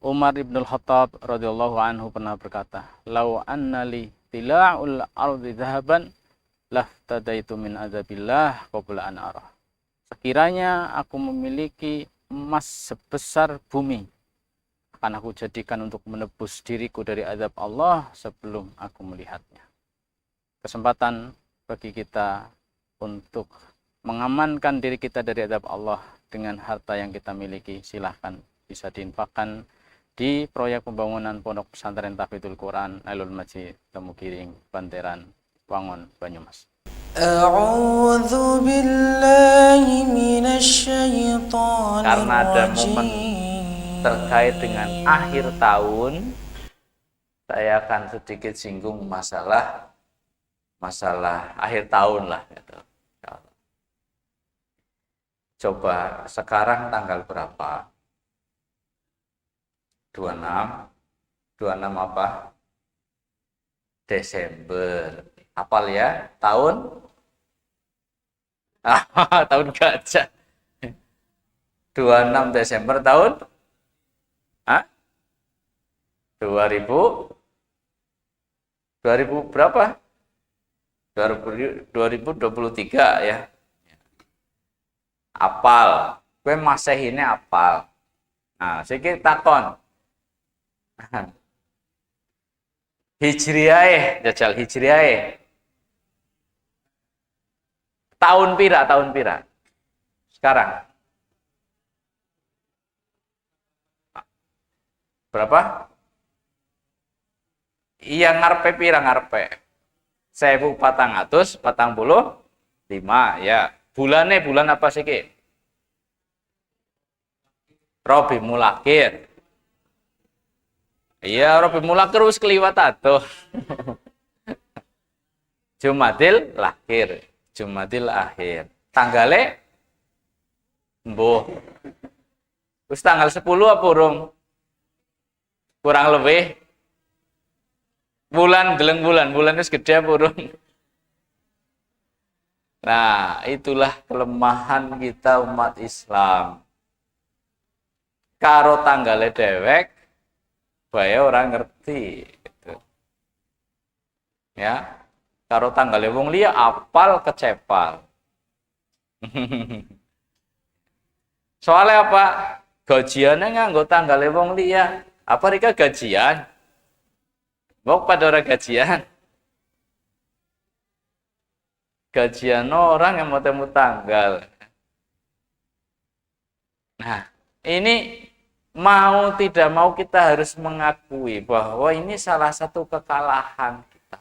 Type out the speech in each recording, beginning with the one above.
Umar ibn Khattab radhiyallahu anhu pernah berkata, "Lau anna li tila'ul ardi dhahaban laftadaitu min adzabillah qabla an arah." Sekiranya aku memiliki emas sebesar bumi, akan aku jadikan untuk menebus diriku dari azab Allah sebelum aku melihatnya. Kesempatan bagi kita untuk mengamankan diri kita dari azab Allah dengan harta yang kita miliki, silahkan bisa diinfakkan di proyek pembangunan Pondok Pesantren Tahfidzul Quran Nailul Majid Temugiring, Banteran, Wangon, Banyumas. A'udzu billahi minasyaitonir Karena ada momen rajim. terkait dengan akhir tahun, saya akan sedikit singgung masalah akhir tahun lah gitu. Coba sekarang tanggal berapa? 26 apa? Desember. Hafal ya? Tahun? Tahun gajah. 26 Desember tahun? 2000 berapa? 2023 ya. Apal. Kowe Masehi ini apal. Nah, saiki takon. Hijriah, jajal Hijriah. Tahun pira? Sekarang. Berapa? Iya ngarepe pira ngarepe? 1445 ya. Bulan apa sih ki? Rabiul Akhir. Iya, Rabiul Akhir wis kliwat atuh. Jumadil Akhir. Tanggale mbuh. Wis tanggal 10 apa urung? Kurang lebih bulan wis gede apa urung? Nah, itulah kelemahan kita umat Islam. Karo tanggale dewek bae orang ngerti gitu. Ya. Karo tanggale wong liya apal kecepal. Soalnya apa? Gajiannya nganggo tanggale wong liya. Apa rika gajian? Mbok pada orang gajian. Gajian orang yang mau temu tanggal. Nah, ini mau tidak mau kita harus mengakui bahwa ini salah satu kekalahan kita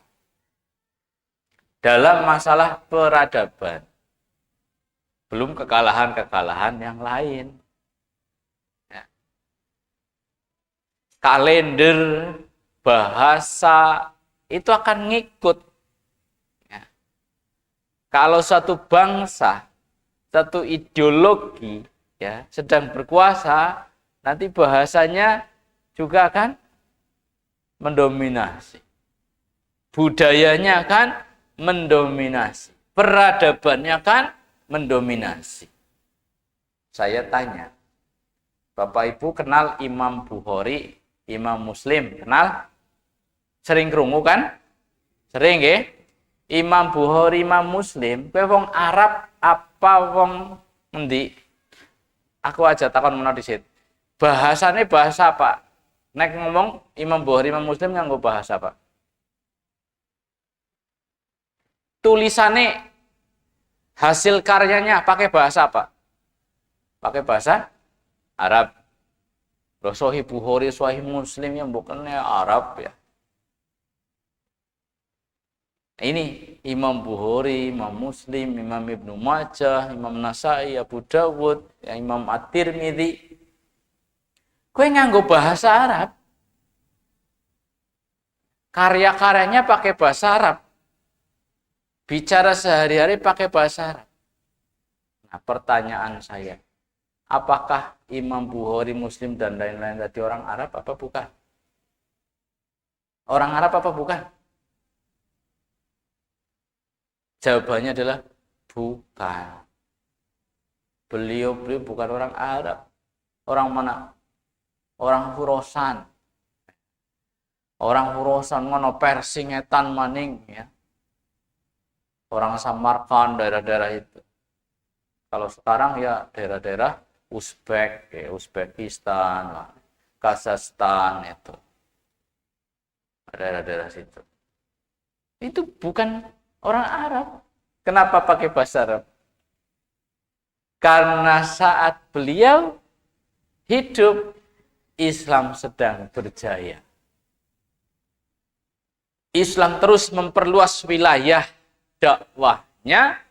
dalam masalah peradaban. Belum kekalahan-kekalahan yang lain. Ya. Kalender, bahasa, itu akan ngikut. Kalau satu bangsa, satu ideologi ya sedang berkuasa, nanti bahasanya juga akan mendominasi. Budayanya akan mendominasi. Peradabannya akan mendominasi. Saya tanya, Bapak Ibu kenal Imam Bukhari, Imam Muslim, kenal? Sering krungu kan? Sering nggih? Imam Bukhari, Imam Muslim, kowe wong Arab apa wong endi? Aku aja takon menawa dhisit. Bahasane bahasa apa? Nek ngomong Imam Bukhari, Imam Muslim nganggo bahasa apa? Tulisannya, hasil karyanya pakai bahasa apa? Pakai bahasa Arab. Loh, Sahih Bukhari, Sahih Muslim yang bukannya Arab ya. Ini Imam Bukhari, Imam Muslim, Imam Ibnu Majah, Imam Nasai, Abu Dawud, Imam At-Tirmidzi. Kowe nganggo bahasa Arab. Karya-karyanya pakai bahasa Arab. Bicara sehari-hari pakai bahasa Arab. Nah, pertanyaan saya, apakah Imam Bukhari, Muslim, dan lain-lain tadi orang Arab apa bukan? Orang Arab apa bukan? Jawabannya adalah bukan. Beliau bukan orang Arab. Orang mana? orang Furosan. Orang Furosan ngono Persingetan maning ya. Orang Samarkand, daerah-daerah itu. Kalau sekarang ya daerah-daerah Uzbek, ya, Uzbekistan, Kazakhstan itu. Daerah-daerah situ. Itu bukan orang Arab. Kenapa pakai bahasa Arab? Karena saat beliau hidup, Islam sedang berjaya. Islam terus memperluas wilayah dakwahnya,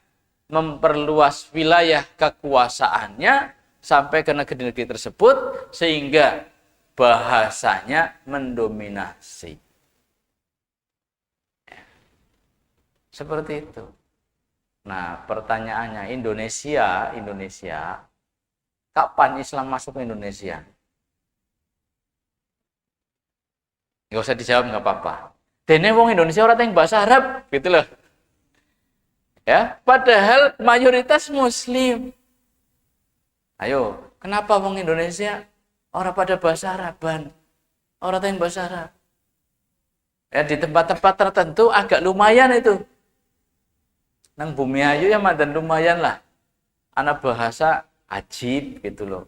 memperluas wilayah kekuasaannya sampai ke negeri-negeri tersebut sehingga bahasanya mendominasi. Seperti itu. Nah, pertanyaannya Indonesia, kapan Islam masuk ke Indonesia? Nggak usah dijawab, nggak apa-apa. Dene wong Indonesia orang yang bahasa Arab, gitu loh. Ya, padahal mayoritas Muslim. Ayo, kenapa wong Indonesia orang pada bahasa Araban, orang yang bahasa Arab? Ya, di tempat-tempat tertentu agak lumayan itu. Nang Bumi Ayu ya madan lumayan lah. Anak bahasa ajib gitu loh.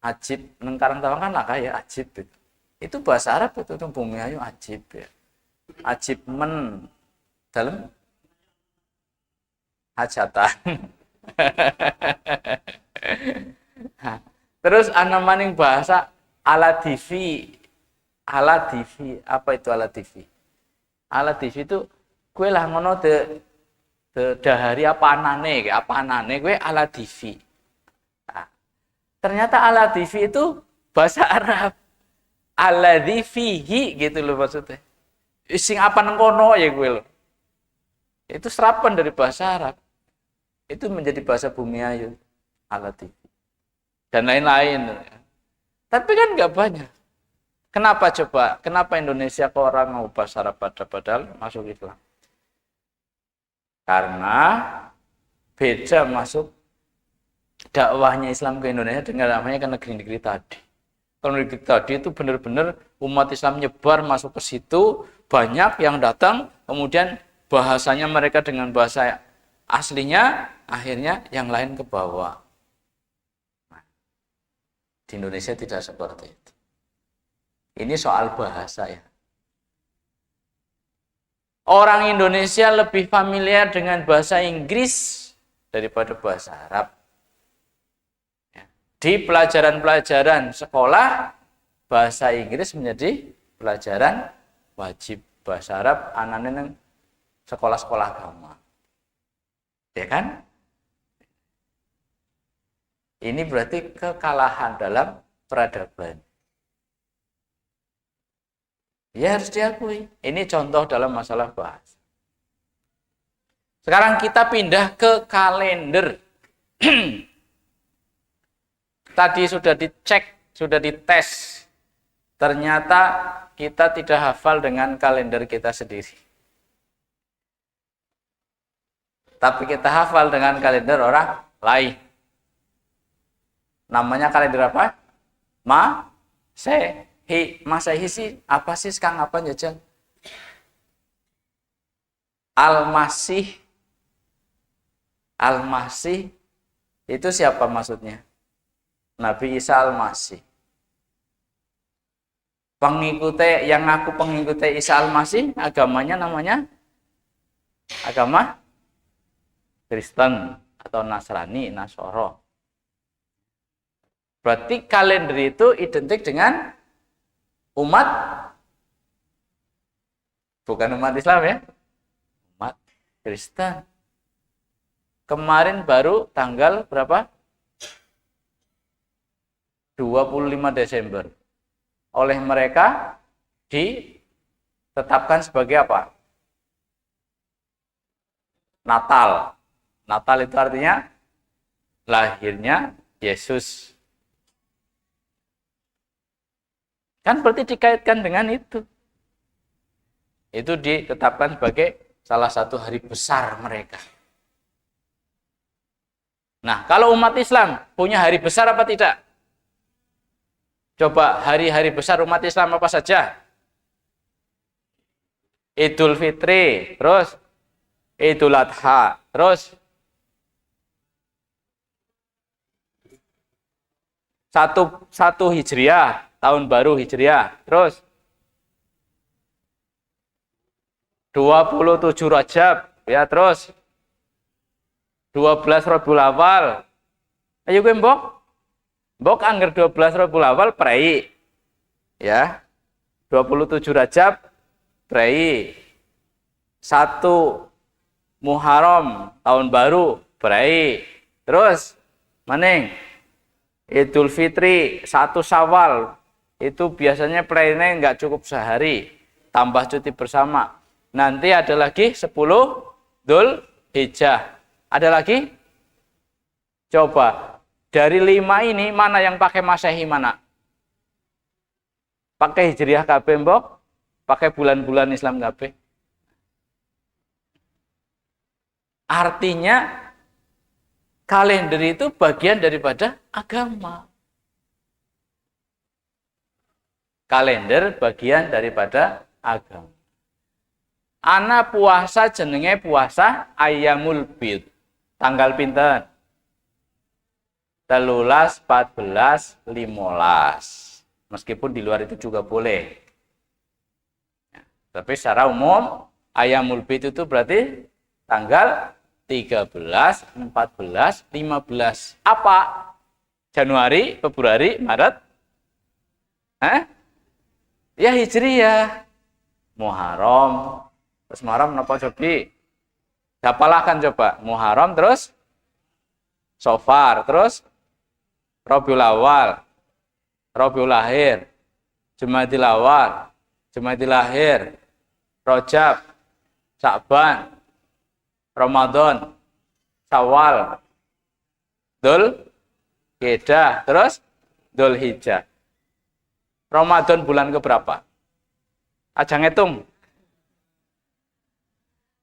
Ajib nang Karangtawang kan lah kayak ajib gitu. Itu bahasa Arab itu nang Bumi Ayu ajib ya. Ajib men dalam hajatan. Terus ana maning bahasa Aladivi. Apa itu Aladivi? Aladivi itu kue lah ngono dahari apa anane gue Aladivi. Nah, ternyata Aladivi itu bahasa Arab. Aladivihi gitu loh maksudnya. Sing apa nengkono ya gue loh. Itu serapan dari bahasa Arab. Itu menjadi bahasa Bumi Ayu. Aladivi. Dan lain-lain. Tapi kan nggak banyak. Kenapa coba? Kenapa Indonesia kok orang mau bahasa Arab padahal masuk Islam? Karena beda masuk dakwahnya Islam ke Indonesia dengan namanya ke negeri-negeri tadi. Kalau negeri tadi itu benar-benar umat Islam nyebar masuk ke situ, banyak yang datang, kemudian bahasanya mereka dengan bahasa aslinya, akhirnya yang lain ke bawah. Nah, di Indonesia tidak seperti itu. Ini soal bahasa ya. Orang Indonesia lebih familiar dengan bahasa Inggris daripada bahasa Arab. Di pelajaran-pelajaran sekolah, bahasa Inggris menjadi pelajaran wajib. Bahasa Arab anak-anak sekolah-sekolah agama. Ya kan? Ini berarti kekalahan dalam peradaban. Ya harus diakui. Ini contoh dalam masalah bahasa. Sekarang kita pindah ke kalender. Tadi sudah dicek, sudah dites. Ternyata kita tidak hafal dengan kalender kita sendiri. Tapi kita hafal dengan kalender orang lain. Namanya kalender apa? Masehi sih apa sih sekarang apa jajan? Al-Masih itu siapa maksudnya? Nabi Isa Al-Masih. Yang ngaku pengikutnya Isa Al-Masih, agamanya namanya agama Kristen atau Nasrani, Nasoro. Berarti kalender itu identik dengan umat, bukan umat Islam ya, umat Kristen. Kemarin baru tanggal berapa? 25 Desember. Oleh mereka ditetapkan sebagai apa? Natal. Natal itu artinya lahirnya Yesus. Kan berarti dikaitkan dengan itu. Itu ditetapkan sebagai salah satu hari besar mereka. Nah, kalau umat Islam punya hari besar apa tidak? Coba hari-hari besar umat Islam apa saja? Idul Fitri, terus Idul Adha, terus satu Hijriah, tahun baru Hijriah, terus 27 Rajab, ya, terus 12 Rabiul Awal. Ayo gue mbok angger 12 Rabiul Awal prei. Ya. 27 Rajab prei. 1 Muharram tahun baru prei. Terus maning Idul Fitri 1 Syawal itu biasanya prei-nya enggak cukup sehari, tambah cuti bersama. Nanti ada lagi 10 Dzul Hijjah. Ada lagi? Coba, dari 5 ini mana yang pakai Masehi mana? Pakai Hijriah kabeh mbok? Pakai bulan-bulan Islam kabeh? Artinya kalender itu bagian daripada agama. Kalender bagian daripada agama. Ana puasa jenenge puasa Ayyamul Bid. Tanggal pinten? 13, 14, 15. Meskipun di luar itu juga boleh. Ya, tapi secara umum Ayyamul Bid itu berarti tanggal 13, 14, 15. Apa? Januari, Februari, Maret? Ya Hijriyah. Muharram. Terus Muharram napa cobi? Siapalah kan coba? Muharram terus Safar, terus Rabiul Awal, Rabiul Akhir, Jumadil Awal, Jumadil Akhir, Rajab, Sya'ban, Ramadan, Syawal, Dzul Qa'dah, terus Dzul Hijjah. Ramadan bulan keberapa? Aja ngitung.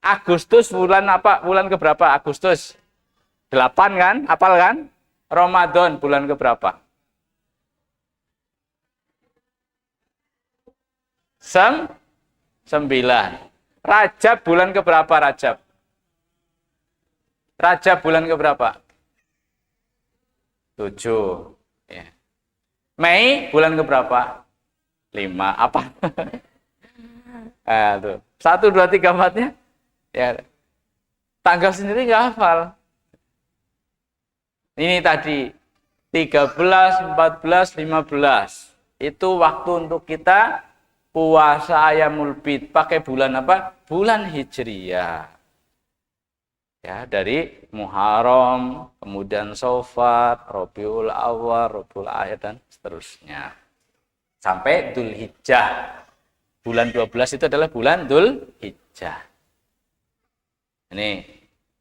Agustus bulan apa? Bulan keberapa? Agustus 8 kan? Apal kan? Ramadan bulan keberapa? 9. Rajab bulan keberapa Rajab? Rajab bulan keberapa? 7. Ya. Mei bulan keberapa? 5. Apa? Tuh. 1, 2, 3, 4-nya. Ya. Tanggal sendiri nggak hafal. Ini tadi 13, 14, 15. Itu waktu untuk kita puasa Ayyamul Bid. Pakai bulan apa? Bulan Hijriyah. Ya, dari Muharram, kemudian Safar, Rabiul Awal, Rabiul Akhir dan seterusnya. Sampai Dzul Hijjah. Bulan 12 itu adalah bulan Dzul Hijjah. Ini.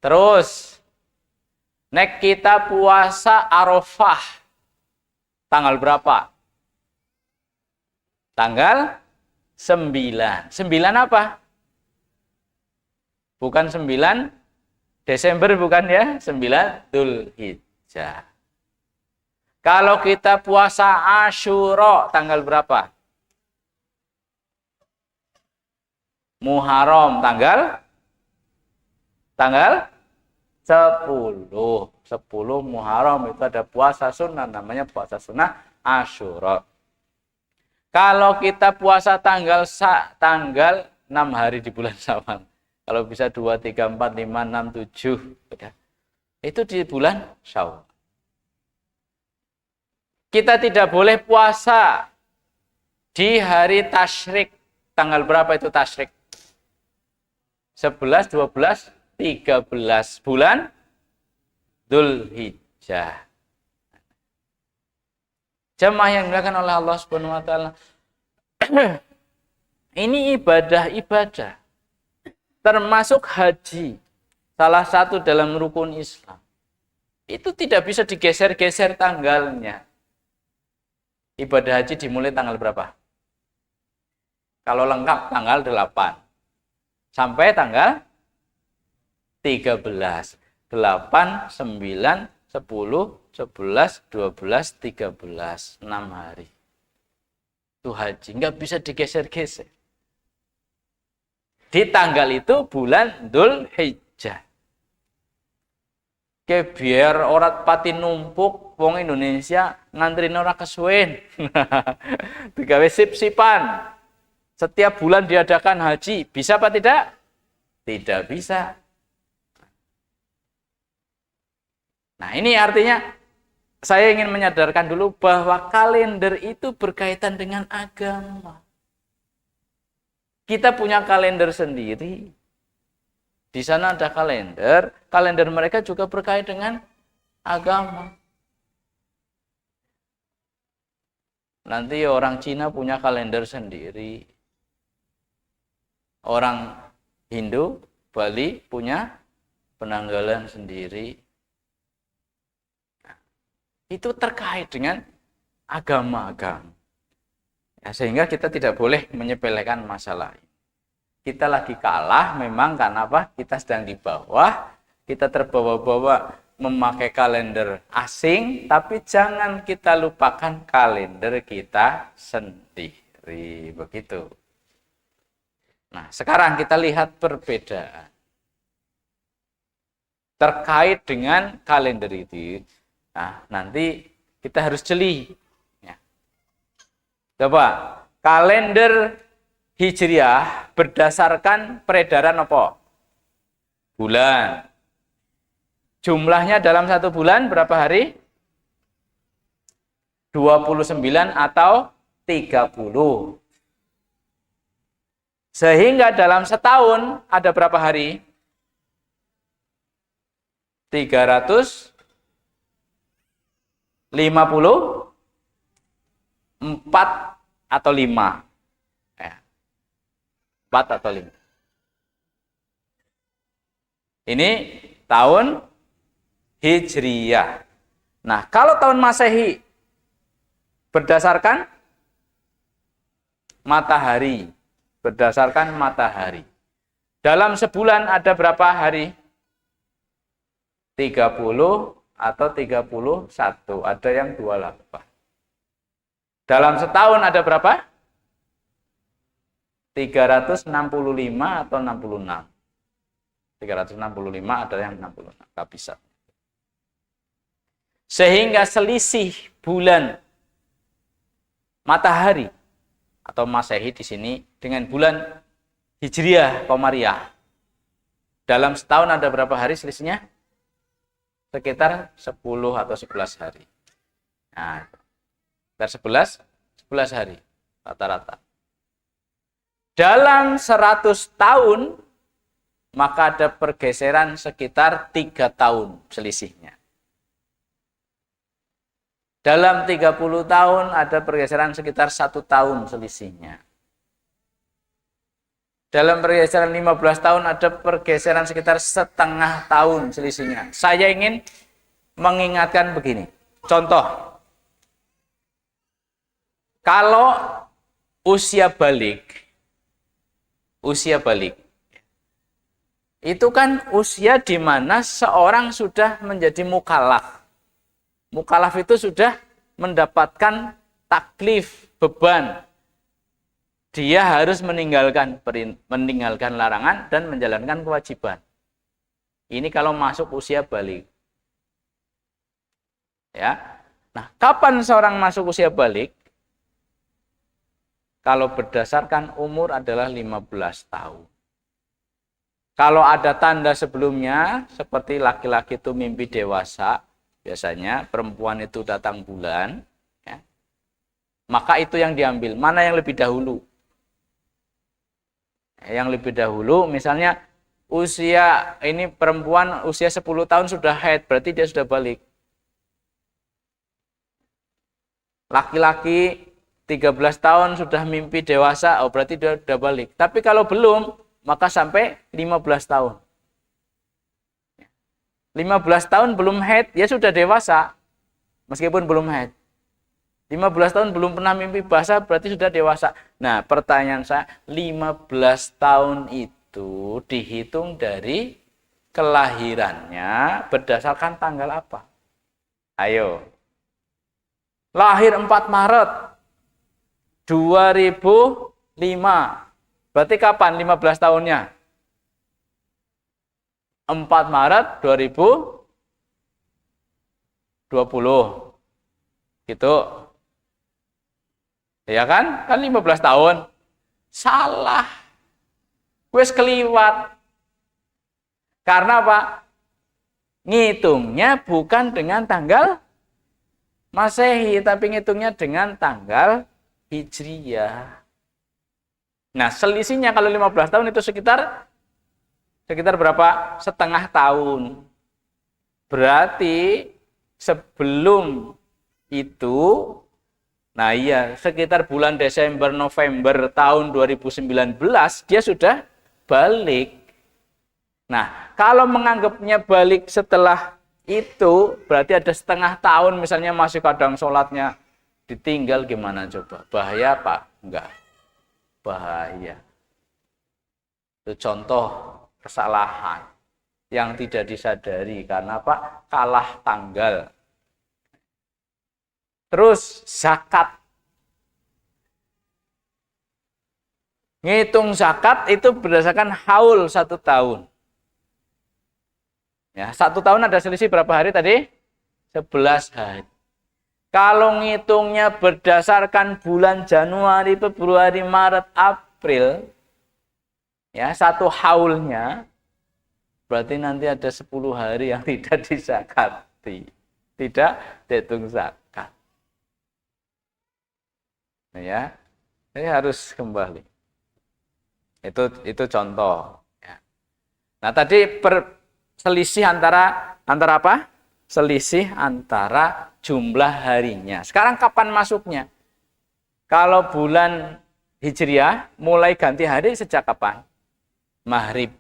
Terus nek kita puasa Arafah. Tanggal berapa? Tanggal 9. 9 apa? Bukan 9 Desember bukan ya, 9 Dzul Hijjah. Kalau kita puasa Asyura tanggal berapa? Muharram tanggal 10. 10 Muharram itu ada puasa sunnah, namanya puasa sunnah Asyura. Kalau kita puasa tanggal 6 hari di bulan Syawal. Kalau bisa 2, 3, 4, 5, 6, 7. Ya. Itu di bulan Syawal. Kita tidak boleh puasa di hari tasyrik. Tanggal berapa itu tasyrik? 11, 12, 13 bulan Dzul Hijjah. Jemaah yang dimuliakan oleh Allah Subhanahu wa taala. Ini ibadah-ibadah. Termasuk haji, salah satu dalam rukun Islam. Itu tidak bisa digeser-geser tanggalnya. Ibadah haji dimulai tanggal berapa? Kalau lengkap tanggal 8. Sampai tanggal 13. 8, 9, 10, 11, 12, 13. 6 hari. itu haji, nggak bisa digeser-geser. Di tanggal itu bulan Dzulhijjah. Biar orang pati numpuk, wong Indonesia nganterin orang kesuwen. Digawe sip-sipan. Setiap bulan diadakan haji, bisa apa tidak? Tidak bisa. Nah, ini artinya saya ingin menyadarkan dulu bahwa kalender itu berkaitan dengan agama. Kita punya kalender sendiri. Di sana ada kalender mereka juga berkait dengan agama. Nanti orang Cina punya kalender sendiri. Orang Hindu, Bali punya penanggalan sendiri. Itu terkait dengan agama-agama. Ya, sehingga kita tidak boleh menyepelekan masalah ini. Kita lagi kalah memang karena apa? Kita sedang di bawah, kita terbawa-bawa memakai kalender asing, tapi jangan kita lupakan kalender kita sendiri. Begitu. Nah, sekarang kita lihat perbedaan terkait dengan kalender itu. Nah, nanti kita harus jeli. Ya. Coba, kalender Hijriah berdasarkan peredaran apa? Bulan. Jumlahnya dalam satu bulan berapa hari? 29 atau 30. Sehingga dalam setahun ada berapa hari? 354 atau 5. 4 atau 5. Ini tahun Hijriyah. Nah, kalau tahun Masehi berdasarkan matahari. Berdasarkan matahari. Dalam sebulan ada berapa hari? 30 atau 31. Ada yang 28. Dalam setahun ada berapa? 365 atau 66. 365 ada yang 66. Nggak bisa. Sehingga selisih bulan matahari atau Masehi di sini dengan bulan Hijriah Qamariyah. Dalam setahun ada berapa hari selisihnya? Sekitar 10 atau 11 hari. Nah, sekitar 11 hari rata-rata. Dalam 100 tahun, maka ada pergeseran sekitar 3 tahun selisihnya. Dalam 30 tahun, ada pergeseran sekitar 1 tahun selisihnya. Dalam pergeseran 15 tahun, ada pergeseran sekitar setengah tahun selisihnya. Saya ingin mengingatkan begini. Contoh, kalau usia balik, itu kan usia di mana seorang sudah menjadi mukallaf. Mukallaf itu sudah mendapatkan taklif, beban. Dia harus meninggalkan larangan dan menjalankan kewajiban. Ini kalau masuk usia balik. Ya. Nah, kapan seorang masuk usia balik? Kalau berdasarkan umur adalah 15 tahun. Kalau ada tanda sebelumnya, seperti laki-laki itu mimpi dewasa, biasanya perempuan itu datang bulan, ya, maka itu yang diambil. Mana yang lebih dahulu? Yang lebih dahulu, misalnya usia ini perempuan usia 10 tahun sudah haid, berarti dia sudah balik. Laki-laki 13 tahun sudah mimpi dewasa, oh berarti dia sudah balik. Tapi kalau belum, maka sampai 15 tahun. 15 tahun belum haid, ya sudah dewasa. Meskipun belum haid. 15 tahun belum pernah mimpi basah, berarti sudah dewasa. Nah, pertanyaan saya, 15 tahun itu dihitung dari kelahirannya berdasarkan tanggal apa? Ayo. Lahir 4 Maret. 2005. Berarti kapan 15 tahunnya? 4 Maret 2020. Gitu. Ya kan? Kan 15 tahun. Salah. Wes keliwat. Karena apa? Ngitungnya bukan dengan tanggal Masehi, tapi ngitungnya dengan tanggal Hijriyah. Nah, selisihnya kalau 15 tahun itu sekitar berapa? Setengah tahun. Berarti sebelum itu, nah iya, sekitar bulan Desember, November tahun 2019, dia sudah balik. Nah, kalau menganggapnya balik setelah itu, berarti ada setengah tahun, misalnya masih kadang sholatnya ditinggal, gimana coba? Bahaya apa? Enggak. Bahaya. Itu contoh kesalahan yang tidak disadari. Karena apa? Kalah tanggal. Terus zakat. Ngitung zakat itu berdasarkan haul 1 tahun. Ya, 1 tahun ada selisih berapa hari tadi? 11 hari. Kalau ngitungnya berdasarkan bulan Januari, Februari, Maret, April, ya 1 haulnya, berarti nanti ada 10 hari yang tidak dizakati. Tidak dihitung zakat. Ya, ini harus kembali. Itu contoh. Ya. Nah tadi selisih antara apa? Selisih antara jumlah harinya. Sekarang kapan masuknya? Kalau bulan Hijriah mulai ganti hari sejak kapan? Maghrib.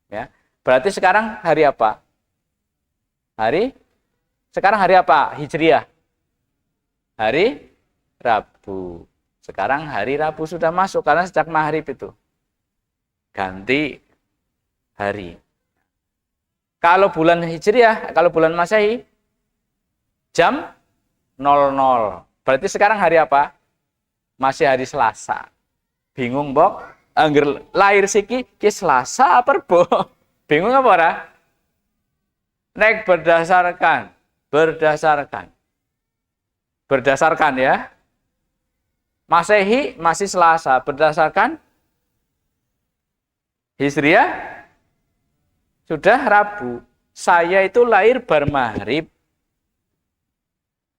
Ya. Berarti sekarang hari apa? Sekarang hari apa? Hijriah. Hari Rabu. Sekarang hari Rabu sudah masuk karena sejak Maghrib itu ganti hari. Kalau bulan Hijriah, kalau bulan Masehi jam 00. Berarti sekarang hari apa? Masih hari Selasa. Bingung, Bok? Angger lahir siki ki Selasa apa Rebo? Bingung apa ora? Nek berdasarkan ya. Masehi masih Selasa, berdasarkan Hijriah sudah Rabu. Saya itu lahir bar maghrib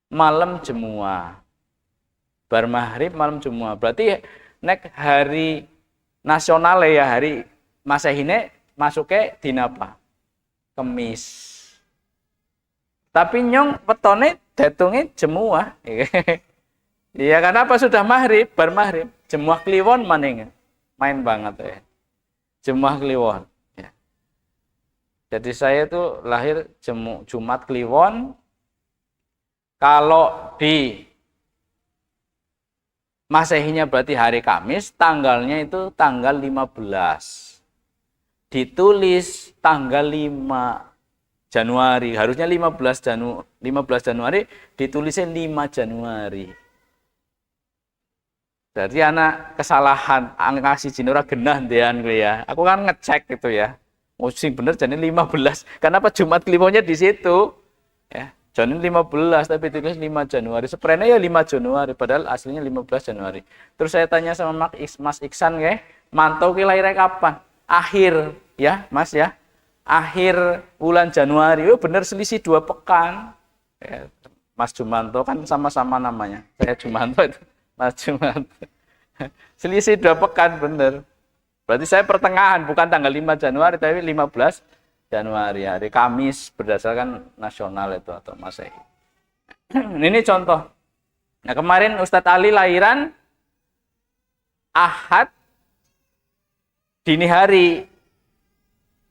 malam Jumuah. Bar maghrib malam Jumuah. Berarti nek hari nasional ya, hari Masehi ini masuknya dina apa? Kemis. Tapi nyong wetone datungnya Jumuah. Iya, karena apa? Sudah maghrib, bar maghrib. Jumuah Kliwon maning. Main banget ya. Jumuah Kliwon. Ya. Jadi saya itu lahir Jumat Kliwon. Kalau di Masehinya berarti hari Kamis, tanggalnya itu tanggal 15. Ditulis tanggal 5 Januari. Harusnya 15 Januari, ditulisnya 5 Januari. Jadi anak kesalahan angka siji ora genah ndean kuwi ya. Aku kan ngecek gitu ya. Oh sing bener jane 15. Kenapa Jumat Kliwonnya di situ? Ya, jane 15 tapi tulis 5 Januari. Seprene ya 5 Januari padahal aslinya 15 Januari. Terus saya tanya sama Mas Iksan nggih, mantau ki lahirnya kapan? Akhir ya, Mas ya. Akhir bulan Januari. Oh bener selisih 2 pekan. Ya, Mas Jumanto kan sama-sama namanya. Saya Jumanto itu. Mas Jumat. Selisih 2 pekan bener. Berarti saya pertengahan, bukan tanggal 5 Januari tapi 15 Januari, hari Kamis berdasarkan nasional itu atau Masehi. Ini contoh. Nah, kemarin Ustadz Ali lahiran Ahad dini hari.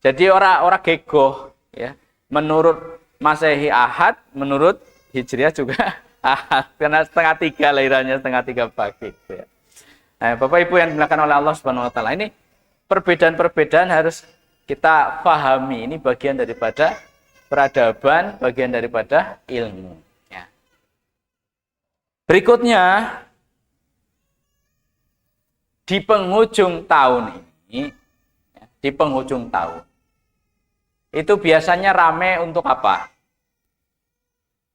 Jadi orang gegoh ya. Menurut Masehi Ahad, menurut Hijriah juga Ahad, karena 2:30 lahirannya 2:30 pagi. Ya. Nah, Bapak Ibu yang dimuliakan oleh Allah Subhanahu Wa Taala, ini perbedaan-perbedaan harus kita pahami. Ini bagian daripada peradaban, bagian daripada ilmu. Ya. Berikutnya, di penghujung tahun ini, di penghujung tahun, itu biasanya rame untuk apa?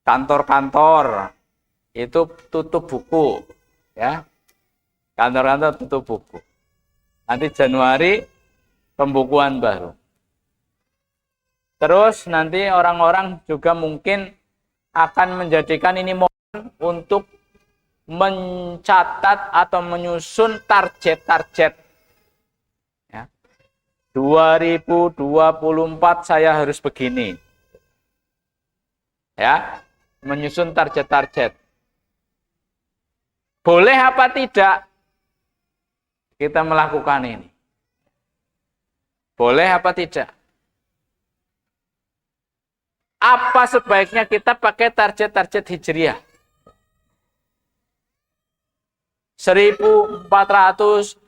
Kantor-kantor itu tutup buku, ya. Kantor-kantor tutup buku. Nanti Januari pembukuan baru. Terus nanti orang-orang juga mungkin akan menjadikan ini momen untuk mencatat atau menyusun target-target. Ya. 2024 saya harus begini. Ya, menyusun target-target. Boleh apa tidak kita melakukan ini? Boleh apa tidak? Apa sebaiknya kita pakai target-target Hijriah? 1446.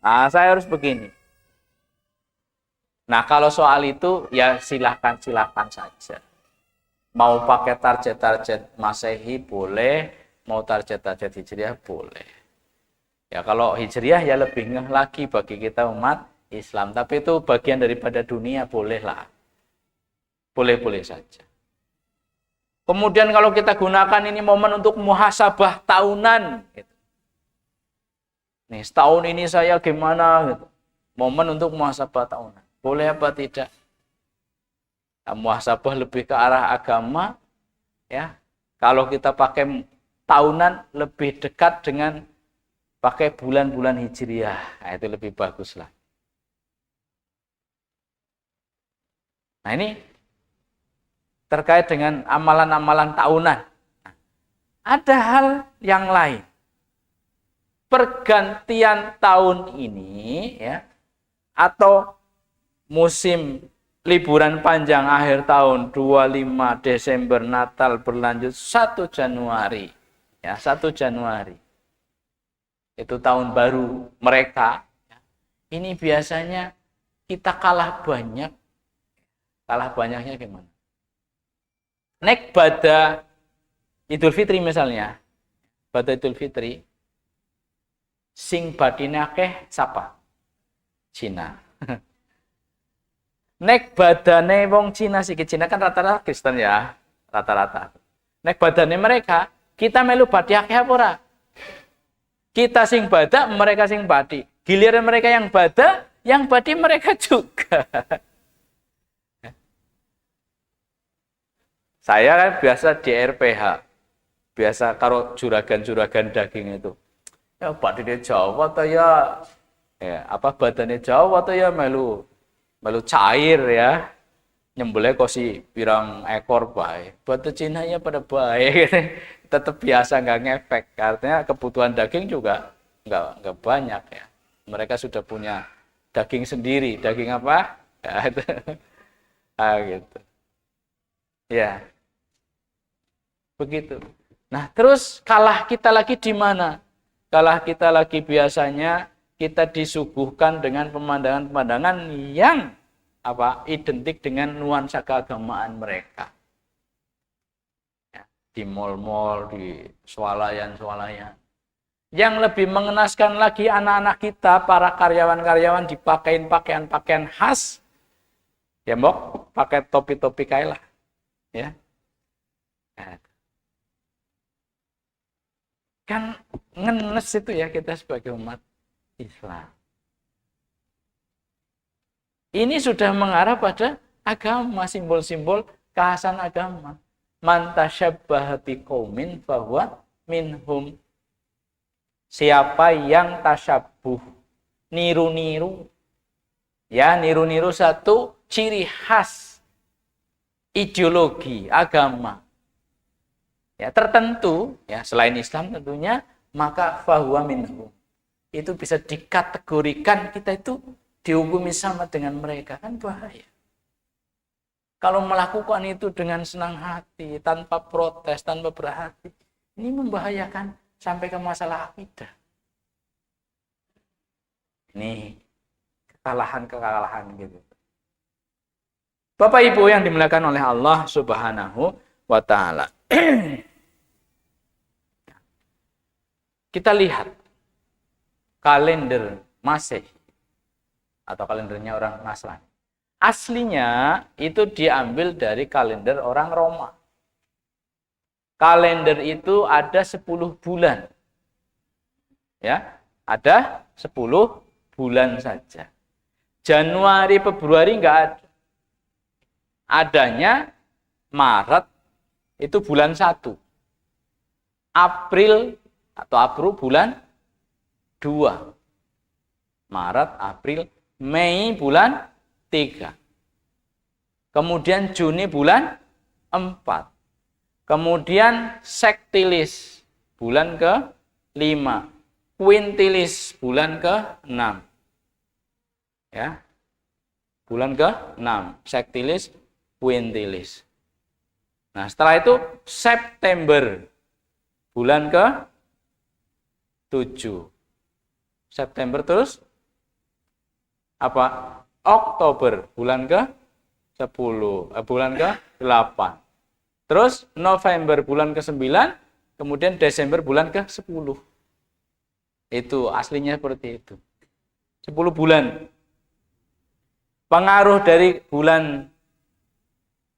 Nah, saya harus begini. Nah, kalau soal itu ya silahkan saja. Mau pakai target-target Masehi boleh, mau target-target Hijriah boleh. Ya kalau Hijriah ya lebih ngeh lagi bagi kita umat Islam. Tapi itu bagian daripada dunia, bolehlah. Boleh-boleh saja. Kemudian kalau kita gunakan ini momen untuk muhasabah tahunan. Gitu. Nih setahun ini saya gimana? Gitu. Momen untuk muhasabah tahunan. Boleh apa tidak? Nah, muhasabah lebih ke arah agama. Ya. Kalau kita pakai tahunan lebih dekat dengan pakai bulan-bulan Hijriah. Nah, itu lebih bagus lah. Nah ini terkait dengan amalan-amalan tahunan. Ada hal yang lain. Pergantian tahun ini ya atau musim liburan panjang akhir tahun 25 Desember Natal berlanjut 1 Januari. Ya, 1 Januari. Itu tahun baru mereka. Ini biasanya kita kalah banyak. Kalah banyaknya gimana? Nek pada Idul Fitri misalnya, pada Idul Fitri, sing badine akeh sapa? Cina. Nek badane wong Cina sikit Cina kan rata-rata Kristen ya, rata-rata. Nek badane mereka, kita melu badi akeh apa ora? Kita sing bada, mereka sing badi. Giliran mereka yang bada, yang badi mereka juga. Saya kan biasa di RPH, biasa karo juragan-juragan daging itu. Ya badine Jawa atau ya apa badannya Jawa atau ya melu cair ya. Nyembelih kosi pirang ekor bae. Batu Cina ya pada bae. Tetap biasa nggak ngefek. Artinya kebutuhan daging juga nggak banyak ya. Mereka sudah punya daging sendiri. Daging apa? Ya, itu. Gitu. Ya. Begitu. Nah, terus kalah kita lagi di mana? Kalah kita lagi biasanya kita disuguhkan dengan pemandangan-pemandangan yang identik dengan nuansa keagamaan mereka. Ya, di mal-mal, di swalayan-swalayan. Yang lebih mengenaskan lagi anak-anak kita, para karyawan-karyawan dipakein pakaian-pakaian khas. Ya, mbok, pakai topi-topi kailah. Ya. Nah, kan ngenes itu ya kita sebagai umat Islam. Ini sudah mengarah pada agama, simbol-simbol kekhasan agama. Man tasyabbaha biqaumin fahuwa minhum. Siapa yang tasyabbuh, niru-niru. Ya, niru-niru satu ciri khas ideologi agama. Ya, tertentu, ya selain Islam tentunya, maka fahuwa minhum. Itu bisa dikategorikan kita itu dihukumi sama dengan mereka, kan bahaya. Kalau melakukan itu dengan senang hati, tanpa protes, tanpa berhati, ini membahayakan sampai ke masalah akidah. Ini kekalahan gitu. Bapak Ibu yang dimuliakan oleh Allah Subhanahu wa Ta'ala. Kita lihat kalender Masehi atau kalendernya orang Nasrani. Aslinya itu diambil dari kalender orang Roma. Kalender itu ada 10 bulan. Ya, ada 10 bulan saja. Januari, Februari enggak ada. Adanya Maret itu bulan 1. April atau April bulan 2. Maret, April, Mei bulan 3. Kemudian Juni bulan 4. Kemudian Sektilis bulan ke-5. Quintilis bulan ke-6. Ya. Bulan ke-6. Sektilis, Quintilis. Nah, setelah itu September bulan ke-7. September terus apa? Oktober bulan ke-10, bulan ke-8. Terus November bulan ke-9, kemudian Desember bulan ke-10. Itu aslinya seperti itu. 10 bulan. Pengaruh dari bulan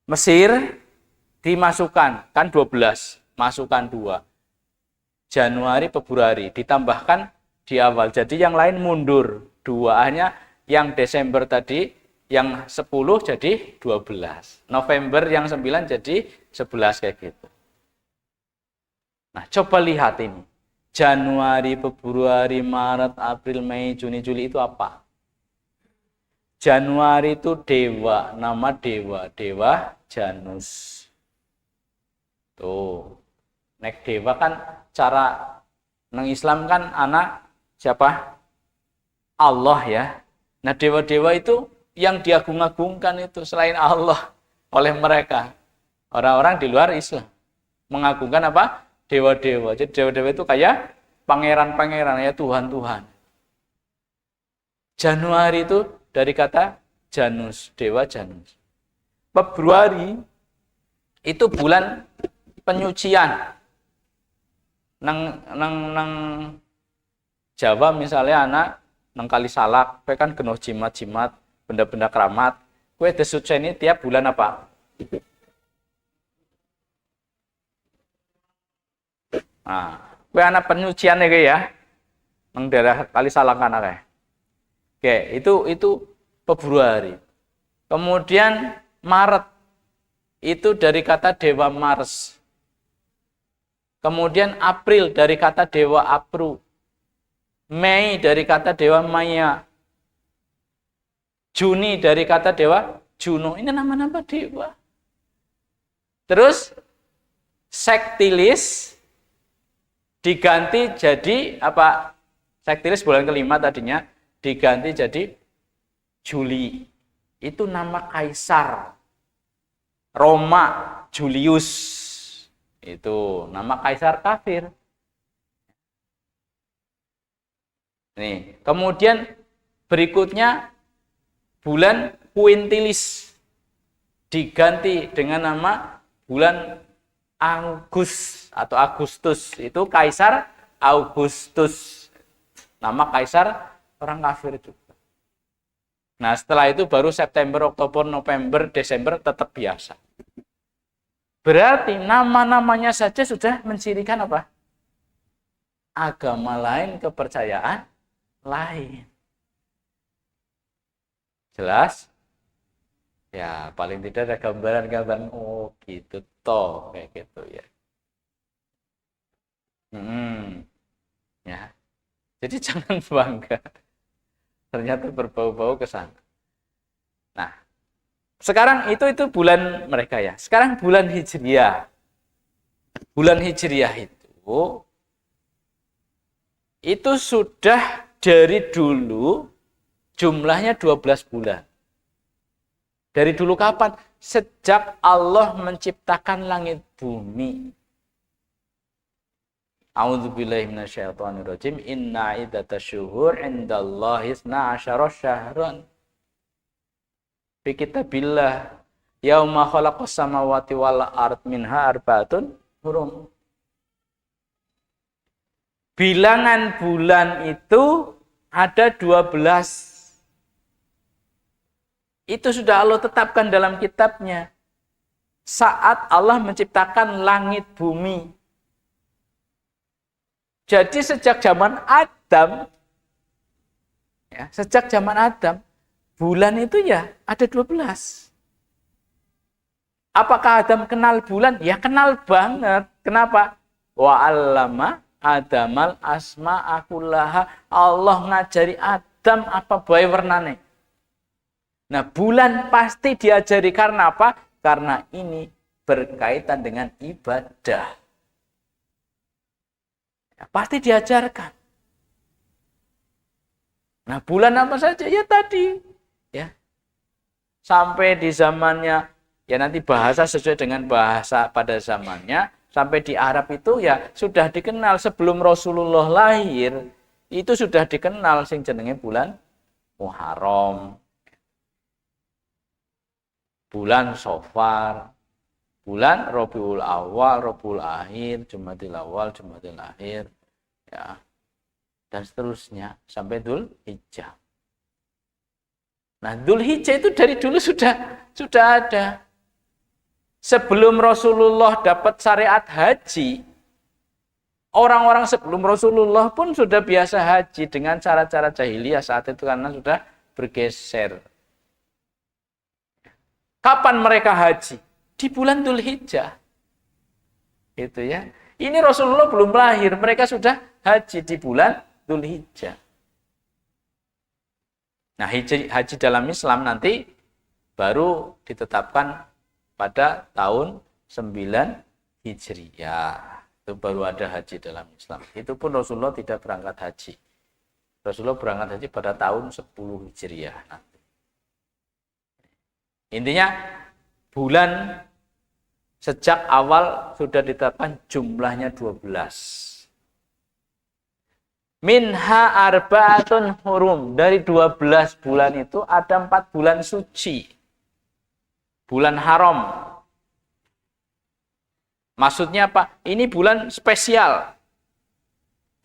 Mesir dimasukkan, kan 12, masukkan 2. Januari, Februari, ditambahkan di awal. Jadi yang lain mundur 2, hanya yang Desember tadi, yang 10 jadi 12. November yang 9 jadi 11 kayak gitu. Nah, coba lihat ini. Januari, Februari, Maret, April, Mei, Juni, Juli itu apa? Januari itu dewa, nama dewa, dewa Janus. Tuh. Nek dewa kan cara nang Islam kan anak siapa? Allah ya. Nah, dewa-dewa itu yang diagung-agungkan itu selain Allah oleh mereka. Orang-orang di luar Islam mengagungkan apa? Dewa-dewa. Jadi dewa-dewa itu kayak pangeran-pangeran, ya Tuhan-Tuhan. Januari itu dari kata Janus, dewa Janus. Februari itu bulan penyucian. Nang Jawa misalnya anak nang kali salak, kowe kan kena jimat-jimat, benda-benda keramat. Kowe desuceni tiap bulan apa? Nah, kowe anak penyucian ya. Nang daerah kali salak kan akeh. Oke, itu Februari. Kemudian Maret itu dari kata dewa Mars. Kemudian April dari kata dewa Apru. Mei dari kata dewa Maya. Juni dari kata dewa Juno. Ini nama-nama dewa. Terus Sektilis diganti jadi apa? Sektilis bulan ke-5 tadinya diganti jadi Juli. Itu nama kaisar Roma, Julius. Itu nama kaisar kafir. Nih, kemudian berikutnya bulan Quintilis diganti dengan nama bulan Agustus. Itu kaisar Augustus. Nama kaisar orang kafir juga. Nah, setelah itu baru September, Oktober, November, Desember tetap biasa. Berarti nama-namanya saja sudah mencirikan apa? Agama lain, kepercayaan lain. Jelas? Ya, paling tidak ada gambaran-gambaran, oh gitu toh, kayak gitu ya. Ya. Jadi jangan bangga. Ternyata berbau-bau ke sana. Nah, sekarang itu bulan mereka ya. Sekarang bulan Hijriah. Bulan Hijriah itu sudah dari dulu jumlahnya 12 bulan. Dari dulu kapan? Sejak Allah menciptakan langit bumi. A'udzubillahi minasyaitonirrajim. Inna iddatasyuhur indallahi 12 syahran. Fi kitabillah yauma khalaqas samawati wal ard minha arba'atun hurum. Bilangan bulan itu ada 12. Itu sudah Allah tetapkan dalam kitabnya. Saat Allah menciptakan langit bumi. Jadi sejak zaman Adam, ya, sejak zaman Adam, bulan itu ya ada 12. Apakah Adam kenal bulan? Ya kenal banget. Kenapa? Wa 'allama Adamal asma'a kullaha. Allah ngajari Adam apa bae warnane. Nah, bulan pasti diajari karena apa? Karena ini berkaitan dengan ibadah. Ya, pasti diajarkan. Nah, bulan apa saja? Ya tadi. Ya. Sampai di zamannya, ya nanti bahasa sesuai dengan bahasa pada zamannya. Sampai di Arab itu ya sudah dikenal sebelum Rasulullah lahir. Itu sudah dikenal sing jenenge bulan Muharram. Bulan Safar, bulan Rabiul Awal, Rabiul Akhir, Jumadil Awal, Jumadil Akhir, ya, dan seterusnya sampai Dzul Hijjah. Nah, Dzul Hijjah itu dari dulu sudah ada. Sebelum Rasulullah dapat syariat haji, orang-orang sebelum Rasulullah pun sudah biasa haji dengan cara-cara jahiliyah saat itu karena sudah bergeser. Kapan mereka haji? Di bulan Dzul Hijjah. Itu ya. Ini Rasulullah belum lahir, mereka sudah haji di bulan Dzul Hijjah. Nah, haji dalam Islam nanti baru ditetapkan pada tahun 9 Hijriyah. Itu baru ada haji dalam Islam. Itu pun Rasulullah tidak berangkat haji. Rasulullah berangkat haji pada tahun 10 Hijriyah nanti. Intinya bulan sejak awal sudah ditetapkan jumlahnya 12. Minha arba'atun hurum. Dari 12 bulan itu ada 4 bulan suci. Bulan haram. Maksudnya apa? Ini bulan spesial.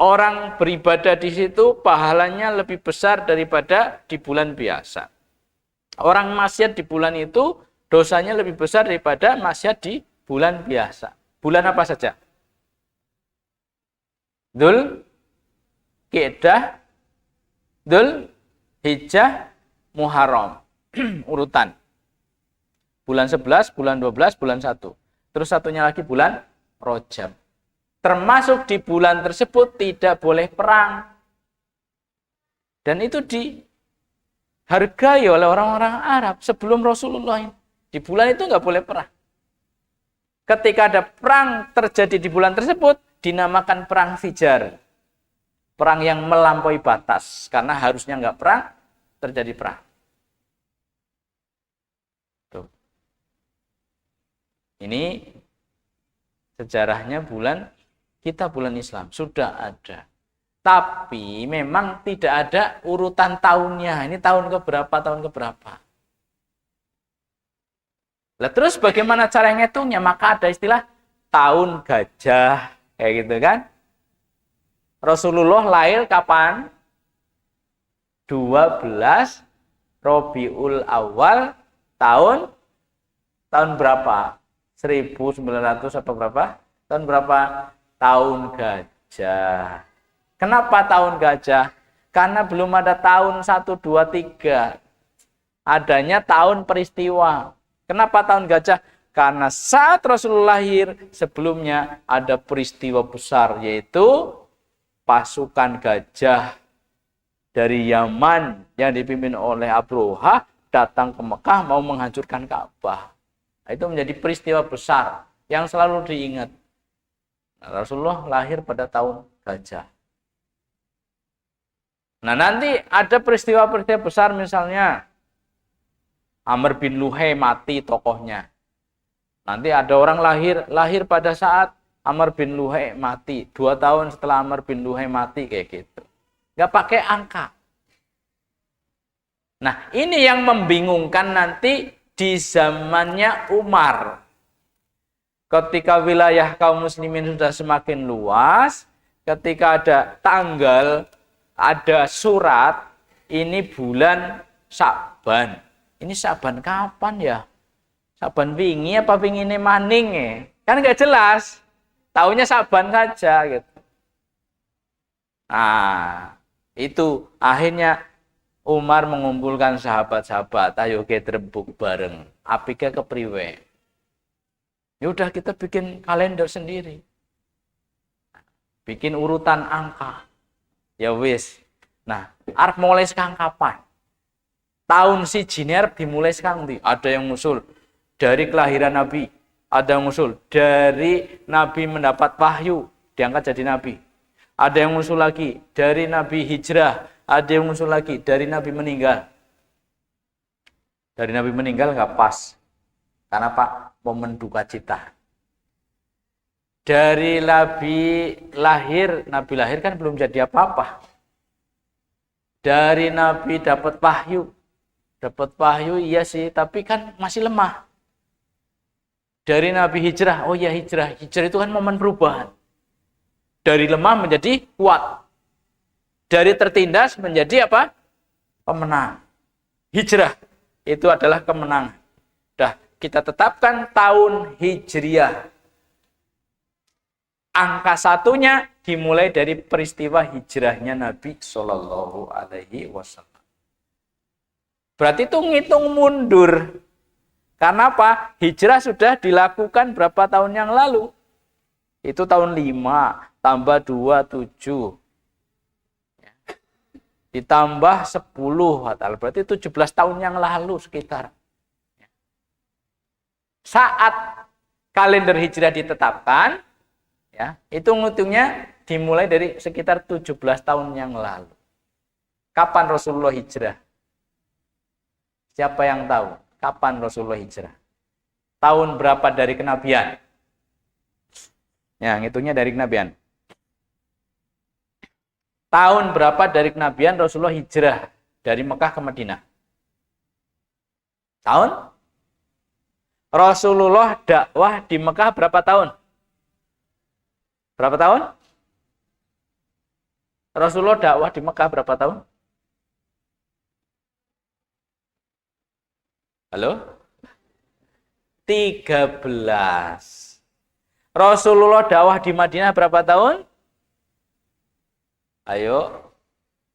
Orang beribadah di situ pahalanya lebih besar daripada di bulan biasa. Orang maksiat di bulan itu dosanya lebih besar daripada maksiat di bulan biasa. Bulan apa saja? Dzul Qa'dah, Dzul Hijjah, Muharram. Urutan. Bulan 11, bulan 12, bulan 1. Terus satunya lagi bulan Rajab. Termasuk di bulan tersebut tidak boleh perang. Dan itu dihargai oleh orang-orang Arab sebelum Rasulullah ini. Di bulan itu nggak boleh perang. Ketika ada perang terjadi di bulan tersebut, dinamakan perang Fijar. Perang yang melampaui batas. Karena harusnya nggak perang, terjadi perang. Tuh. Ini sejarahnya kita bulan Islam. Sudah ada. Tapi memang tidak ada urutan tahunnya. Ini tahun keberapa. Lah terus bagaimana cara ngitungnya? Maka ada istilah tahun gajah. Kayak gitu kan. Rasulullah lahir kapan? 12 Rabiul Awal tahun berapa? 1900 atau berapa? Tahun berapa? Tahun gajah. Kenapa tahun gajah? Karena belum ada tahun 1, 2, 3. Adanya tahun peristiwa. Kenapa tahun gajah? Karena saat Rasulullah lahir, sebelumnya ada peristiwa besar, yaitu pasukan gajah dari Yaman yang dipimpin oleh Abroha datang ke Mekah mau menghancurkan Ka'bah. Itu menjadi peristiwa besar yang selalu diingat. Nah, Rasulullah lahir pada tahun gajah. Nah, nanti ada peristiwa-peristiwa besar, misalnya Amr bin Luhai mati tokohnya. Nanti ada orang lahir pada saat Amr bin Luhai mati. 2 tahun setelah Amr bin Luhai mati, kayak gitu. Nggak pakai angka. Nah, ini yang membingungkan nanti di zamannya Umar. Ketika wilayah kaum muslimin sudah semakin luas, ketika ada tanggal, ada surat ini bulan Sya'ban. Ini Sya'ban kapan ya? Sya'ban wingi apa wingine maning ya? Kan nggak jelas. Taunya Sya'ban saja gitu. Nah, itu akhirnya Umar mengumpulkan sahabat-sahabat, ayo kita rebuk bareng. Apike kepriwe? Ya udah kita bikin kalender sendiri. Bikin urutan angka. Ya wis. Nah, arep mulai sekarang kapan? Tahun siji arep dimulai sekarang ndi? Ada yang ngusul dari kelahiran Nabi, ada yang ngusul dari Nabi mendapat wahyu, diangkat jadi nabi. Ada yang ngusul lagi dari Nabi hijrah, ada yang ngusul lagi dari Nabi meninggal. Dari Nabi meninggal nggak pas. Karena Pak, momen duka cita. Dari Nabi lahir kan belum jadi apa-apa. Dari Nabi dapat wahyu iya sih, tapi kan masih lemah. Dari Nabi hijrah, oh ya hijrah itu kan momen perubahan. Dari lemah menjadi kuat. Dari tertindas menjadi apa? Pemenang. Hijrah itu adalah kemenangan. Dah, kita tetapkan tahun Hijriah. Angka satunya dimulai dari peristiwa hijrahnya Nabi Shallallahu Alaihi Wasallam. Berarti itu ngitung mundur. Karena apa? Hijrah sudah dilakukan berapa tahun yang lalu? Itu tahun 5, tambah 2, 7. Ditambah 10. Berarti 17 tahun yang lalu sekitar. Saat kalender hijrah ditetapkan, ya, itu ngitungnya dimulai dari sekitar 17 tahun yang lalu. Kapan Rasulullah hijrah? Siapa yang tahu? Kapan Rasulullah hijrah? Tahun berapa dari kenabian? Ya, ngitungnya dari kenabian. Tahun berapa dari kenabian Rasulullah hijrah dari Mekah ke Madinah? Tahun? Rasulullah dakwah di Mekah berapa tahun? Berapa tahun? Rasulullah dakwah di Mekah berapa tahun? Halo? 13. Rasulullah dakwah di Madinah berapa tahun? Ayo.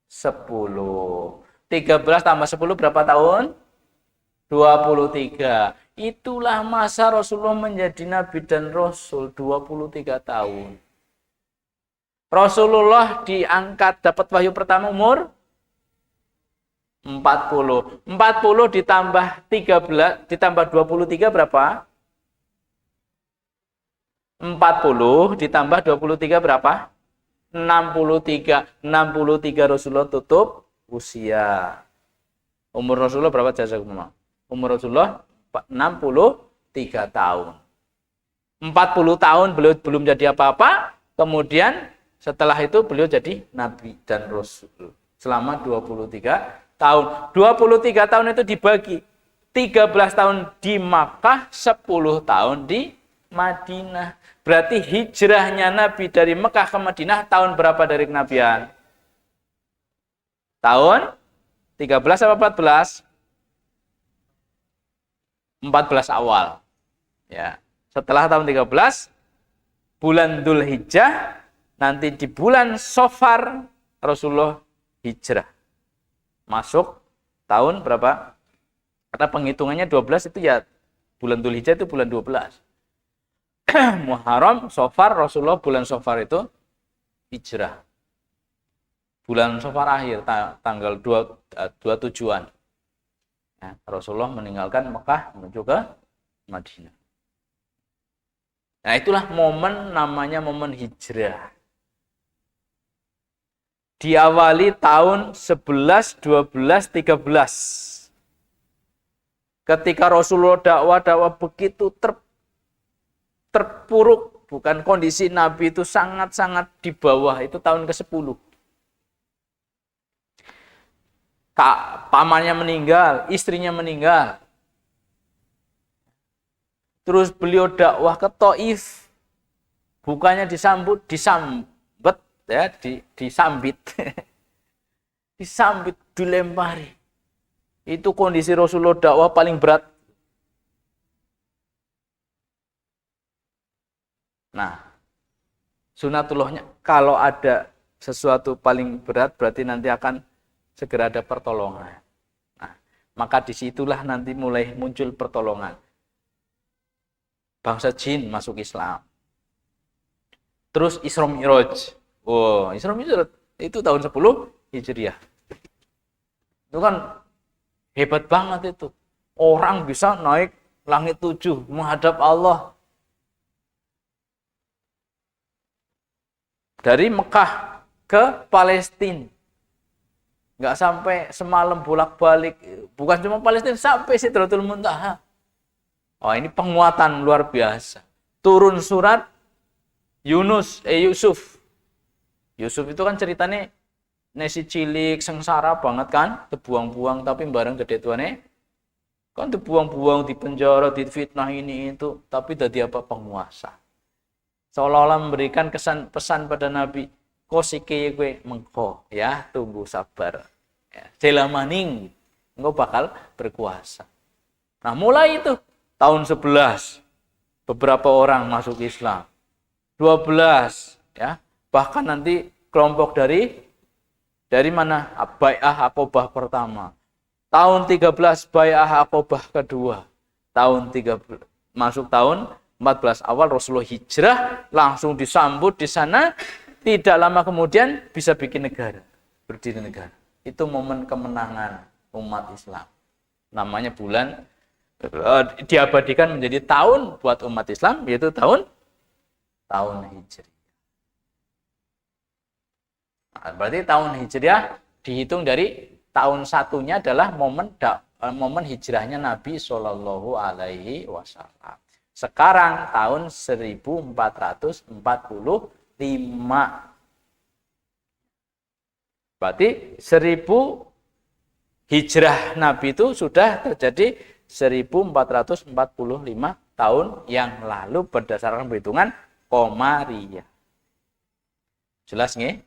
10. 13 tambah 10 berapa tahun? 23. Itulah masa Rasulullah menjadi Nabi dan Rasul, 23 tahun. Rasulullah diangkat dapat wahyu pertama umur 40. 40 ditambah 13 ditambah 23 berapa? 40 ditambah 23 berapa? 63. 63 Rasulullah tutup usia. Umur Rasulullah berapa jazakumullah? Umur Rasulullah 63 tahun. 40 tahun beliau belum jadi apa-apa, kemudian setelah itu beliau jadi Nabi dan Rasul selama 23 tahun. 23 tahun itu dibagi 13 tahun di Makkah, 10 tahun di Madinah. Berarti hijrahnya Nabi dari Mekah ke Madinah tahun berapa dari kenabian? Tahun 13 atau 14? 14 awal. Ya. Setelah tahun 13, bulan Dzulhijjah, nanti di bulan Safar Rasulullah hijrah. Masuk tahun berapa? Karena penghitungannya 12 itu ya bulan Dzulhijjah itu bulan 12. Muharram, Safar, Rasulullah bulan Safar itu hijrah. Bulan Safar akhir tanggal 27-an. Ya, Rasulullah meninggalkan Mekah menuju ke Madinah. Nah, itulah momen namanya momen hijrah. Diawali tahun 11, 12, 13. Ketika Rasulullah dakwah begitu terpuruk, bukan kondisi Nabi itu sangat-sangat di bawah, itu tahun ke-10. Pamannya meninggal, istrinya meninggal. Terus beliau dakwah ke Taif. Bukannya disambut, disambet ya, disambit. disambit, dilempari. Itu kondisi Rasulullah dakwah paling berat. Nah, sunatullahnya kalau ada sesuatu paling berat berarti nanti akan segera ada pertolongan. Nah, maka disitulah nanti mulai muncul pertolongan. Bangsa jin masuk Islam. Terus Isra Mi'raj. Oh, Isra Mi'raj itu tahun 10 Hijriah. Itu kan hebat banget itu. Orang bisa naik langit 7 menghadap Allah. Dari Mekah ke Palestina. Nggak sampai semalam bolak-balik. Bukan cuma Palestina, sampai Sidratul Muntaha. Oh, ini penguatan luar biasa. Turun surat Yusuf. Yusuf itu kan ceritanya nasi cilik, sengsara banget kan. Dibuang-buang, tapi bareng gede tuane. Kan dibuang-buang, dipenjara, difitnah ini itu. Tapi jadi apa? Penguasa. Seolah-olah memberikan pesan pada Nabi, kosike gue mengko ya, tunggu sabar. Ya, jela maning, engkau bakal berkuasa. Nah, mulai itu tahun 11 beberapa orang masuk Islam. 12 ya, bahkan nanti kelompok dari mana? Bai'ah Aqobah pertama. Tahun 13 Bai'ah Aqobah kedua. Tahun 13 masuk tahun 14 awal Rasulullah hijrah, langsung disambut di sana, tidak lama kemudian bisa bikin negara, berdiri negara. Itu momen kemenangan umat Islam. Namanya bulan, diabadikan menjadi tahun buat umat Islam, yaitu tahun Hijriah. Nah, berarti tahun Hijriah dihitung dari tahun satunya adalah momen hijrahnya Nabi Shallallahu Alaihi Wasallam. Sekarang tahun 1445. Berarti 1000 hijrah Nabi itu sudah terjadi 1445 tahun yang lalu berdasarkan perhitungan Qamariyah. Jelas nggih?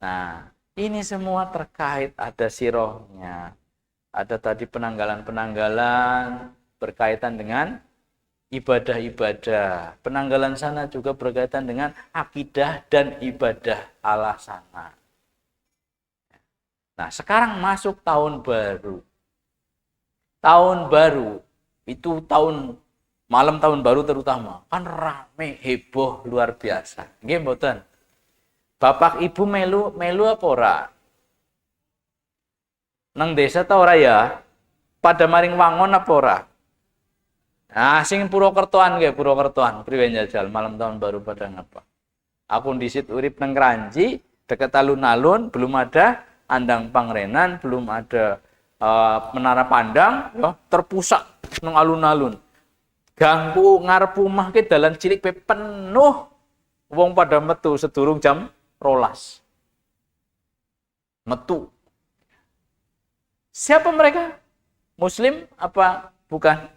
Nah, ini semua terkait, ada sirahnya. Ada tadi penanggalan-penanggalan berkaitan dengan ibadah-ibadah. Penanggalan sana juga berkaitan dengan akidah dan ibadah ala sana. Nah, sekarang masuk tahun baru. Tahun baru itu malam tahun baru terutama kan rame, heboh luar biasa. Nggih mboten? Bapak Ibu melu apa ora? Nang desa ta ora ya? Pada maring wangon apa ora? Nah, sing Purwokertoan nggih, Purwokertoan, priwe njajal malam tahun baru pada ngapa? Aku ndisit urip nang Kranji, deket alun-alun, belum ada Andang Pangrenan, belum ada Menara Pandang, ya, terpusat nang alun-alun. Ganggu ngarep omah ki dalan cilik pe penuh wong pada metu sedurung jam 12. Metu. Siapa mereka? Muslim apa bukan?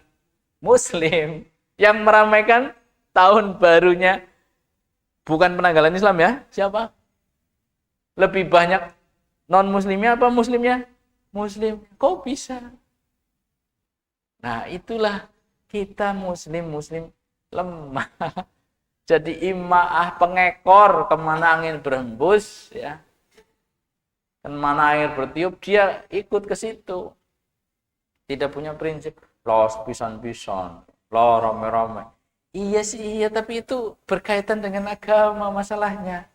Muslim yang meramaikan tahun barunya, bukan penanggalan Islam ya. Siapa? Lebih banyak non-muslimnya apa muslimnya? Muslim. Kok bisa? Nah, itulah kita muslim lemah. Jadi imaah pengekor, kemana angin berhembus ya. Kemana air bertiup dia ikut ke situ. Tidak punya prinsip. Los pisan-pisan, lo rame-rame. Iya sih, iya, tapi itu berkaitan dengan agama masalahnya.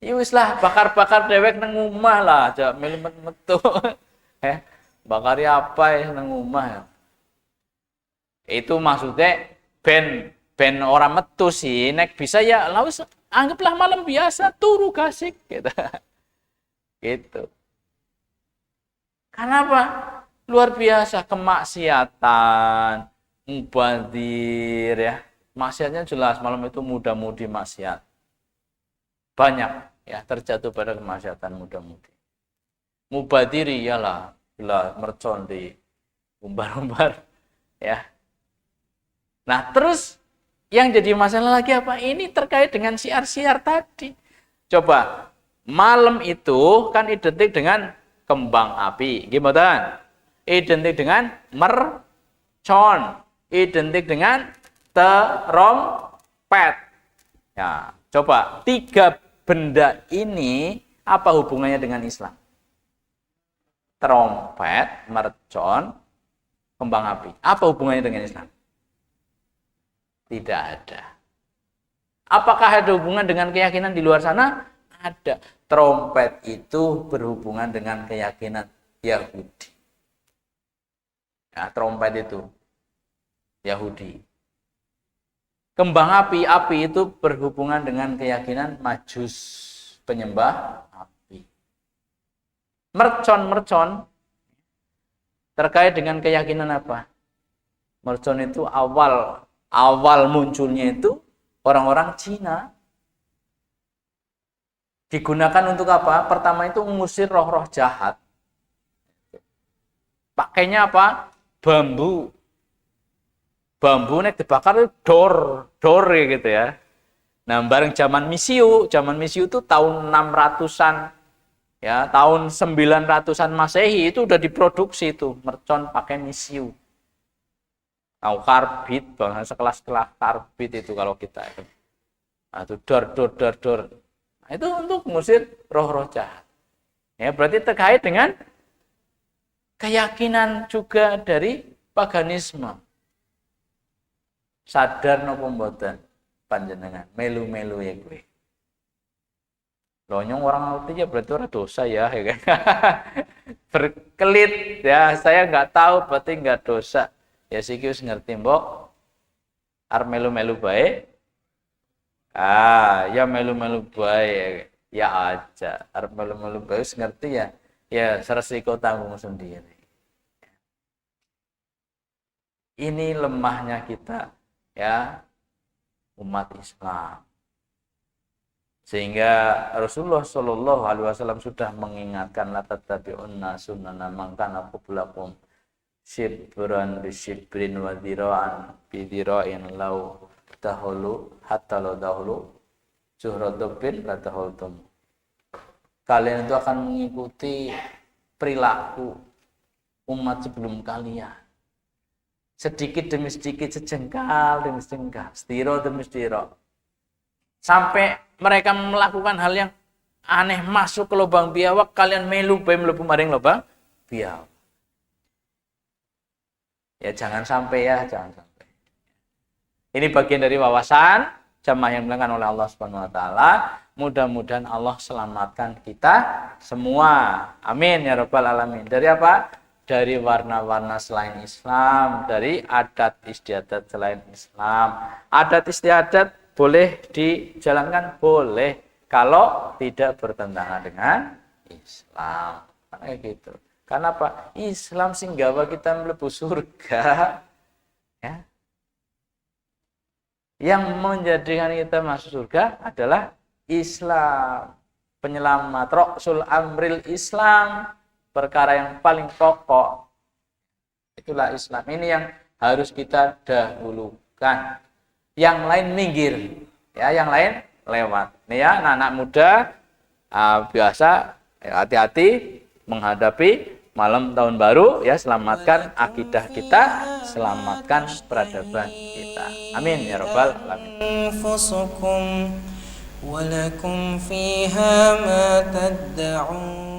Ya wis lah, bakar-bakar dewek nang omah lah, aja metu. Bakari apa ya nang omah ya. Itu maksudnya ben orang metu sih, nek bisa ya lawis anggaplah malam biasa turu gasik gitu. Gitu. Kenapa? Luar biasa kemaksiatan, mubadir ya. Maksiatnya jelas, malam itu muda-mudi maksiat. Banyak ya terjatuh pada kemaksiatan muda-mudi. Mubadiri ialah bila mercon di umbar-umbar ya. Nah, terus yang jadi masalah lagi apa? Ini terkait dengan siar-siar tadi. Coba Malam itu kan identik dengan kembang api. Gimana? Identik dengan mercon. Identik dengan terompet. Ya, coba 3 benda ini apa hubungannya dengan Islam? Terompet, mercon, kembang api. Apa hubungannya dengan Islam? Tidak ada. Apakah ada hubungan dengan keyakinan di luar sana? Ada. Trompet itu berhubungan dengan keyakinan Yahudi. Ya, trompet itu Yahudi. Kembang api itu berhubungan dengan keyakinan Majus, penyembah api. Mercon terkait dengan keyakinan apa? Mercon itu awal munculnya itu orang-orang Cina. Digunakan untuk apa? Pertama itu mengusir roh-roh jahat. Pakainya apa? Bambu nek dibakar itu dor gitu ya. Nah, bareng zaman misiu itu tahun 600-an ya, tahun 900-an Masehi itu udah diproduksi itu mercon pakai misiu. Tahu karbit, bang, sekelas-kelas karbit itu kalau kita itu. Nah, itu dor. Nah, itu untuk mengusir roh-roh jahat. Ya, berarti terkait dengan keyakinan juga dari paganisme. Sadar napa mboten panjenengan melu-melu ya gue. Lonyong orang ngerti ya berarti orang dosa ya kan. Berkelit ya, saya nggak tahu berarti nggak dosa. Ya siki wis ngerti mbok. Arep melu-melu bae. Ya melu-melu bae ya aja. Arep melu-melu bae wis ngerti ya. Ya resiko tanggung sendiri. Ini lemahnya kita ya umat Islam, sehingga Rasulullah Shallallahu Alaihi Wasallam sudah mengingatkan la tattabi'unna sunana man kana qablakum shibran bi shibrin wa dhira'an bi dhira'in law tahulu hatta law dahulu zuhradubin la tahultum. Kalian itu akan mengikuti perilaku umat sebelum kalian. Sedikit demi sedikit, sejengkal demi sejengkal, setiro demi setiro. Sampai mereka melakukan hal yang aneh, masuk ke lubang biawak, kalian melebu maring lubang biawak. Ya jangan sampai. Ini bagian dari wawasan jamaah yang dimuliakan oleh Allah Subhanahu wa taala. Mudah-mudahan Allah selamatkan kita semua. Amin ya rabbal alamin. Dari apa? Dari warna-warna selain Islam, dari adat istiadat selain Islam. Adat istiadat boleh dijalankan? Boleh, kalau tidak bertentangan dengan Islam. Kayak gitu. Karena apa? Islam sing gawa kita mlebu surga. Ya. Yang menjadikan kita masuk surga adalah Islam. Penyelamat, Rasul Amril Islam. Perkara yang paling pokok itulah Islam. Ini yang harus kita dahulukan. Yang lain minggir, ya, yang lain lewat. Nih ya, anak-anak muda biasa hati-hati menghadapi malam tahun baru ya. Selamatkan akidah kita, selamatkan peradaban kita. Amin ya rabbal alamin. ولكم فيها ما تدعون